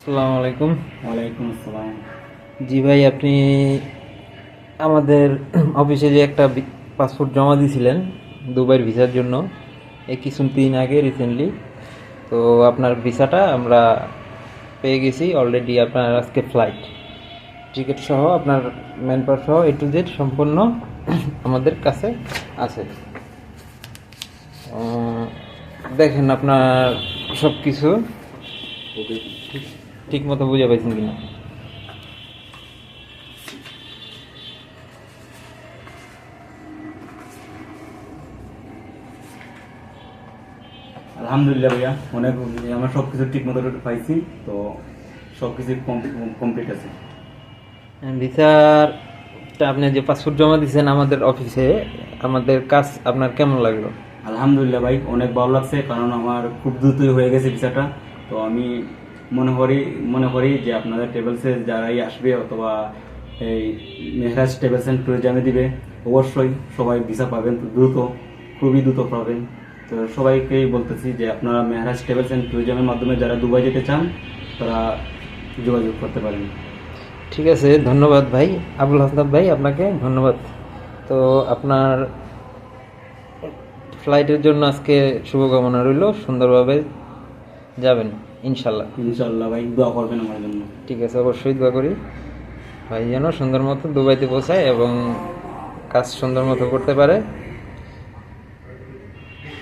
আসসালামু আলাইকুম। ওয়ালাইকুম আসসালাম। জি ভাই, আপনি আমাদের অফিসে যে একটা পাসপোর্ট জমা দিয়েছিলেন দুবাইয়ের ভিসার জন্য, এই কিছুদিন আগে রিসেন্টলি। তো আপনার ভিসাটা আমরা পেয়ে গেছি অলরেডি। আপনার আজকে ফ্লাইট টিকিট সহ আপনার ম্যান পাওয়ার সহ A to Z সম্পূর্ণ আমাদের কাছে আছে। দেখেন আপনার সব কিছু ঠিক মতো বুঝে পাইছেন কিনা। আলহামদুলিল্লাহ ভাইয়া, অনেক আমার সব কিছু ঠিক মতো পাইছি। তো সব কিছু কমপ্লিট আছে। ভিসারটা আপনি যে পাসপোর্ট জমা দিয়েছেন আমাদের অফিসে, আমাদের কাজ আপনার কেমন লাগলো? আলহামদুলিল্লাহ ভাই, অনেক ভালো লাগছে, কারণ আমার খুব দ্রুতই হয়ে গেছে ভিসাটা। তো আমি মনে করি যে আপনাদের ট্রাভেলসে যারাই আসবে অথবা এই মেহরাজ ট্রাভেলস অ্যান্ড ট্যুরিজমে দিবে, অবশ্যই সবাই ভিসা পাবেন দ্রুত, খুবই দ্রুত পাবেন। তো সবাইকেই বলতেছি যে আপনারা মেহরাজ ট্রাভেলস অ্যান্ড ট্যুরিজমের মাধ্যমে যারা দুবাই যেতে চান তারা যোগাযোগ করতে পারেন। ঠিক আছে, ধন্যবাদ ভাই আবুল হাসনাত ভাই, আপনাকে ধন্যবাদ। তো আপনার ফ্লাইটের জন্য আজকে শুভকামনা রইল, সুন্দরভাবে যাবেন ইনশাল্লাহ। ইনশাল্লাহ ভাই, দোয়া করবেন আমার জন্য। ঠিক আছে, অবশ্যই দোয়া করি ভাই যেন সুন্দর মতো দুবাইতে পৌঁছায় এবং কাজ সুন্দর মতো করতে পারে।